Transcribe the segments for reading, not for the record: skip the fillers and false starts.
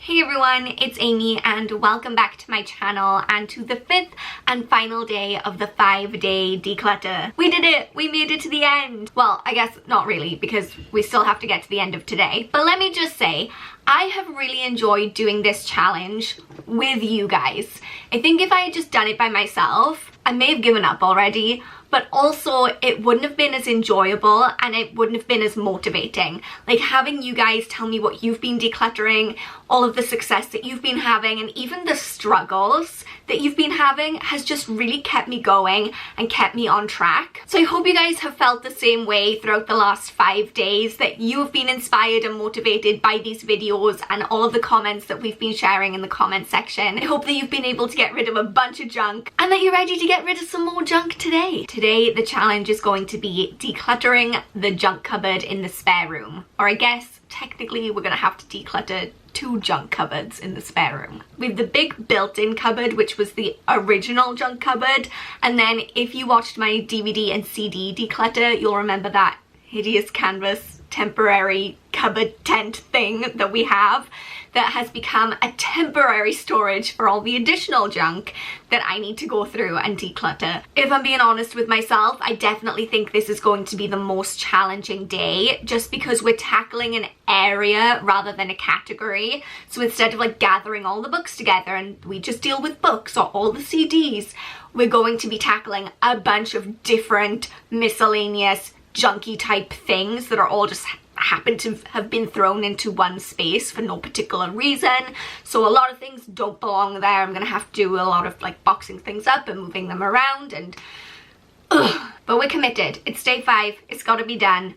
Hey everyone, it's Amy and welcome back to my channel and to the 5th and final day of the 5-day declutter. We did it! We made it to the end! Well, I guess not really because we still have to get to the end of today. But let me just say, I have really enjoyed doing this challenge with you guys. I think if I had just done it by myself, I may have given up already, but also it wouldn't have been as enjoyable and it wouldn't have been as motivating. Like having you guys tell me what you've been decluttering, all of the success that you've been having, and even the struggles that you've been having has just really kept me going and kept me on track. So I hope you guys have felt the same way throughout the last 5 days, that you have been inspired and motivated by these videos and all of the comments that we've been sharing in the comment section. I hope that you've been able to get rid of a bunch of junk and that you're ready to get rid of some more junk today. Today, the challenge is going to be decluttering the junk cupboard in the spare room. Or I guess, technically, we're gonna have to declutter 2 junk cupboards in the spare room. We have the big built-in cupboard, which was the original junk cupboard. And then if you watched my DVD and CD declutter, you'll remember that hideous canvas temporary cupboard tent thing that we have that has become a temporary storage for all the additional junk that I need to go through and declutter. If I'm being honest with myself, I definitely think this is going to be the most challenging day, just because we're tackling an area rather than a category. So instead of like gathering all the books together and we just deal with books or all the CDs, we're going to be tackling a bunch of different miscellaneous junky type things that are all just happen to have been thrown into one space for no particular reason. So a lot of things don't belong there. I'm gonna have to do a lot of like boxing things up and moving them around and but we're committed. It's day 5, it's got to be done.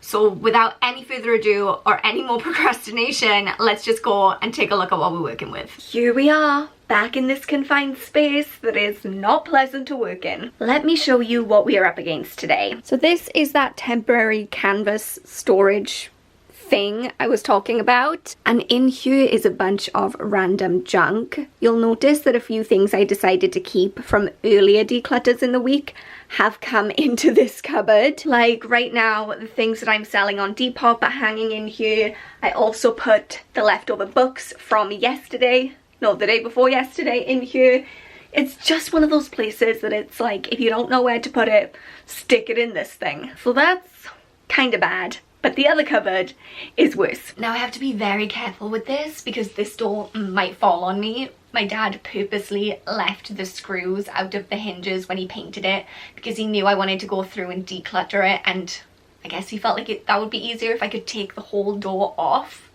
So without any further ado or any more procrastination, let's just go and take a look at what we're working with. Here we are, back in this confined space that is not pleasant to work in. Let me show you what we are up against today. So this is that temporary canvas storage thing I was talking about, and in here is a bunch of random junk. You'll notice that a few things I decided to keep from earlier declutters in the week have come into this cupboard. Like right now, the things that I'm selling on Depop are hanging in here. I also put the leftover books from yesterday, no, the day before yesterday, in here. It's just one of those places that it's like, if you don't know where to put it, stick it in this thing. So that's kind of bad. But the other cupboard is worse. Now I have to be very careful with this because this door might fall on me. My dad purposely left the screws out of the hinges when he painted it because he knew I wanted to go through and declutter it, and I guess he felt like that would be easier if I could take the whole door off.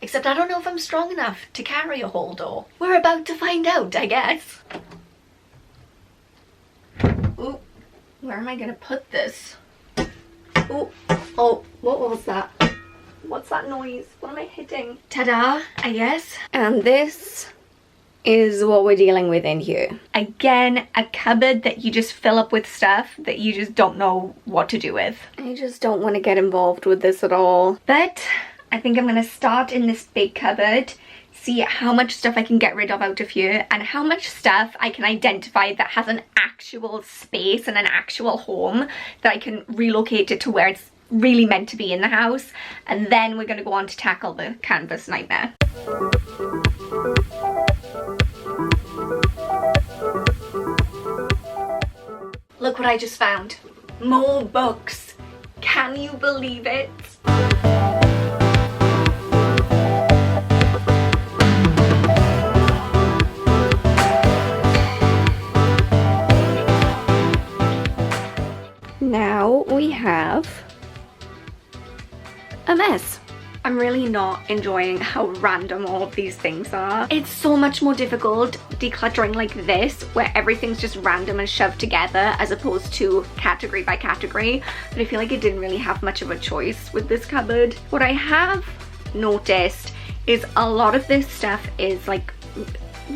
Except I don't know if I'm strong enough to carry a whole door. We're about to find out, I guess. Ooh, where am I gonna put this? Oh, oh, what was that? What's that noise? What am I hitting? Ta-da, I guess. And this is what we're dealing with in here. Again, a cupboard that you just fill up with stuff that you just don't know what to do with. I just don't want to get involved with this at all. But I think I'm going to start in this big cupboard, see how much stuff I can get rid of out of here and how much stuff I can identify that has an actual space and an actual home that I can relocate it to where it's really meant to be in the house. And then we're going to go on to tackle the canvas nightmare. Look what I just found. More books. Can you believe it? Now we have a mess. I'm really not enjoying how random all of these things are. It's so much more difficult decluttering like this, where everything's just random and shoved together as opposed to category by category. But I feel like I didn't really have much of a choice with this cupboard. What I have noticed is a lot of this stuff is like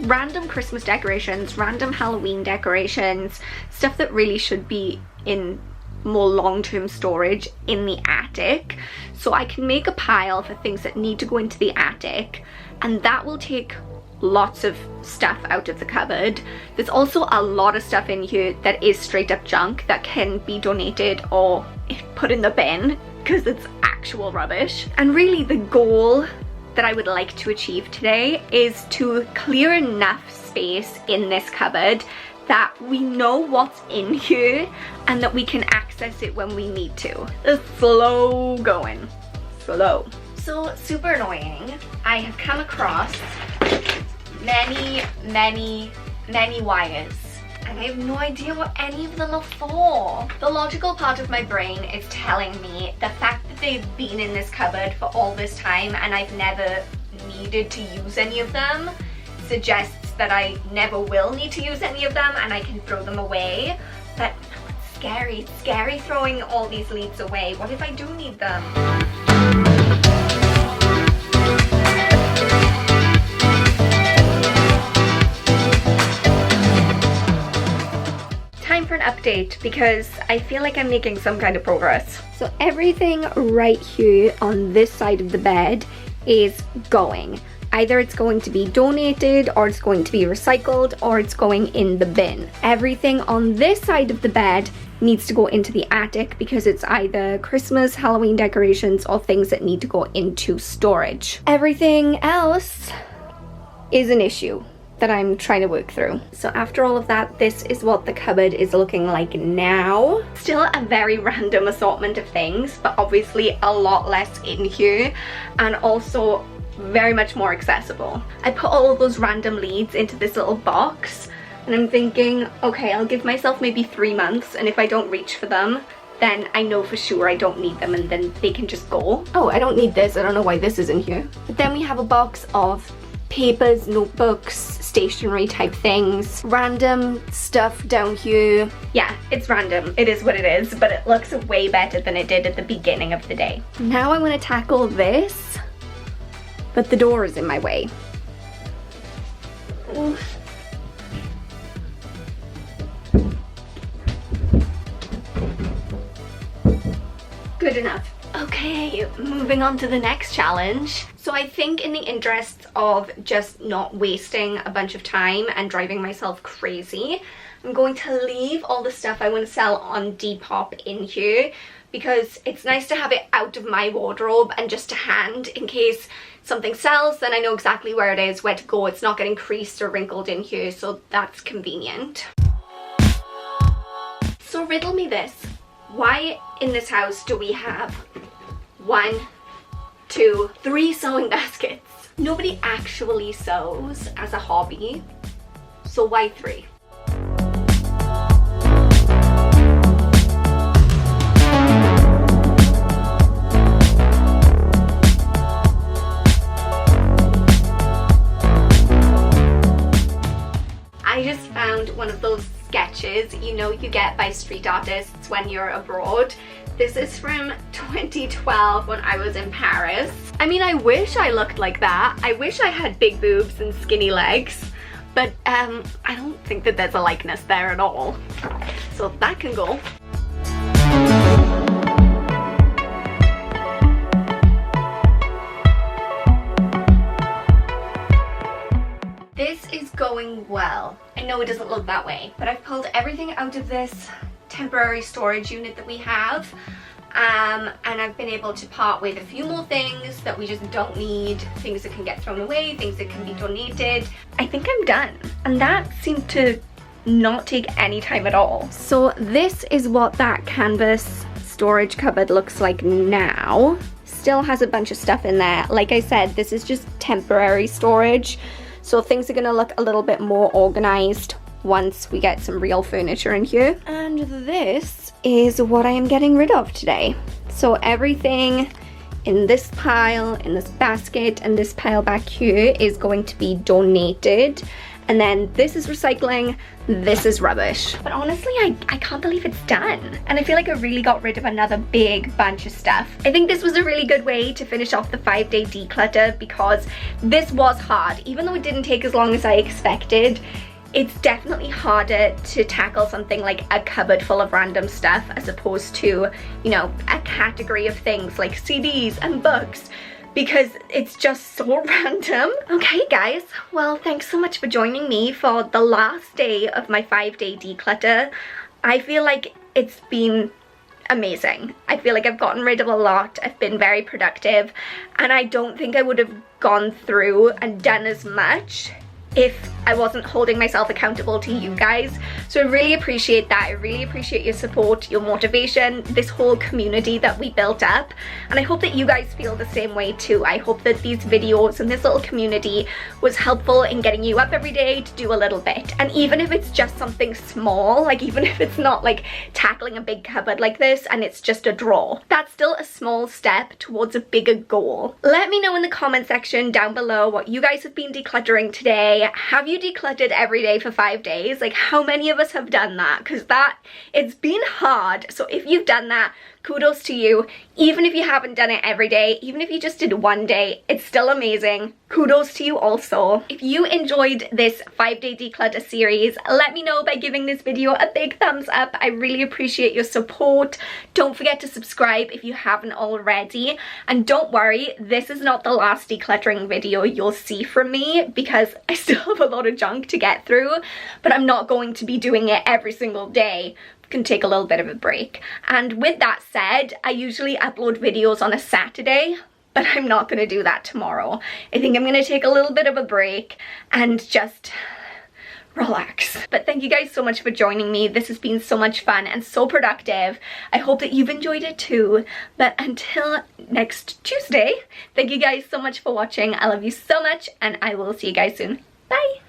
random Christmas decorations, random Halloween decorations, stuff that really should be in more long-term storage in the attic. So I can make a pile for things that need to go into the attic, and that will take lots of stuff out of the cupboard. There's also a lot of stuff in here that is straight up junk that can be donated or put in the bin because it's actual rubbish. And really the goal that I would like to achieve today is to clear enough space in this cupboard that we know what's in here and that we can access it when we need to. It's slow going. Slow. So super annoying. I have come across many wires and I have no idea what any of them are for. The logical part of my brain is telling me the fact that they've been in this cupboard for all this time and I've never needed to use any of them suggests that I never will need to use any of them and I can throw them away. But it's scary. It's scary throwing all these leads away. What if I do need them? Time for an update because I feel like I'm making some kind of progress. So everything right here on this side of the bed is going. Either it's going to be donated, or it's going to be recycled, or it's going in the bin. Everything on this side of the bed needs to go into the attic because it's either Christmas, Halloween decorations, or things that need to go into storage. Everything else is an issue that I'm trying to work through. So after all of that, this is what the cupboard is looking like now. Still a very random assortment of things, but obviously a lot less in here, and also very much more accessible. I put all of those random leads into this little box and I'm thinking, okay, I'll give myself maybe 3 months, and if I don't reach for them, then I know for sure I don't need them and then they can just go. Oh, I don't need this. I don't know why this is in here. But then we have a box of papers, notebooks, stationery type things, random stuff down here. Yeah, it's random. It is what it is, but it looks way better than it did at the beginning of the day. Now I'm going to tackle this, but the door is in my way. Ooh. Good enough. Okay, moving on to the next challenge. So I think in the interests of just not wasting a bunch of time and driving myself crazy, I'm going to leave all the stuff I want to sell on Depop in here because it's nice to have it out of my wardrobe and just to hand in case something sells, then I know exactly where it is, where to go. It's not getting creased or wrinkled in here, so that's convenient. So riddle me this. Why in this house do we have 1, 2, 3 sewing baskets? Nobody actually sews as a hobby, so why 3? I just found one of those sketches, you know, you get by street artists when you're abroad. This is from 2012 when I was in Paris. I mean, I wish I looked like that. I wish I had big boobs and skinny legs, but I don't think that there's a likeness there at all. So that can go. This is going well. I know it doesn't look that way, but I've pulled everything out of this temporary storage unit that we have, and I've been able to part with a few more things that we just don't need, things that can get thrown away, things that can be donated. I think I'm done, and that seemed to not take any time at all. So this is what that canvas storage cupboard looks like now. Still has a bunch of stuff in there. Like I said, this is just temporary storage, so things are gonna look a little bit more organized once we get some real furniture in here. And this is what I am getting rid of today. So everything in this pile, in this basket, and this pile back here is going to be donated. And then this is recycling, this is rubbish. But honestly, I can't believe it's done. And I feel like I really got rid of another big bunch of stuff. I think this was a really good way to finish off the 5-day declutter because this was hard. Even though it didn't take as long as I expected, it's definitely harder to tackle something like a cupboard full of random stuff as opposed to, you know, a category of things like CDs and books, because it's just so random. Okay guys, well thanks so much for joining me for the last day of my 5-day declutter. I feel like it's been amazing. I feel like I've gotten rid of a lot. I've been very productive, and I don't think I would have gone through and done as much if I wasn't holding myself accountable to you guys. So I really appreciate that. I really appreciate your support, your motivation, this whole community that we built up, and I hope that you guys feel the same way too. I hope that these videos and this little community was helpful in getting you up every day to do a little bit. And even if it's just something small, like even if it's not like tackling a big cupboard like this and it's just a drawer, that's still a small step towards a bigger goal. Let me know in the comment section down below what you guys have been decluttering today. Have you decluttered every day for 5 days? Like, how many of us have done that? Because it's been hard. So if you've done that, kudos to you. Even if you haven't done it every day, even if you just did one day, it's still amazing. Kudos to you also. If you enjoyed this 5-day declutter series, let me know by giving this video a big thumbs up. I really appreciate your support. Don't forget to subscribe if you haven't already. And don't worry, this is not the last decluttering video you'll see from me, because I still have a lot of junk to get through, but I'm not going to be doing it every single day. Can take a little bit of a break. And with that said, I usually upload videos on a Saturday, but I'm not going to do that tomorrow. I think I'm going to take a little bit of a break and just relax. But thank you guys so much for joining me. This has been so much fun and so productive. I hope that you've enjoyed it too. But until next Tuesday, thank you guys so much for watching. I love you so much, and I will see you guys soon. Bye!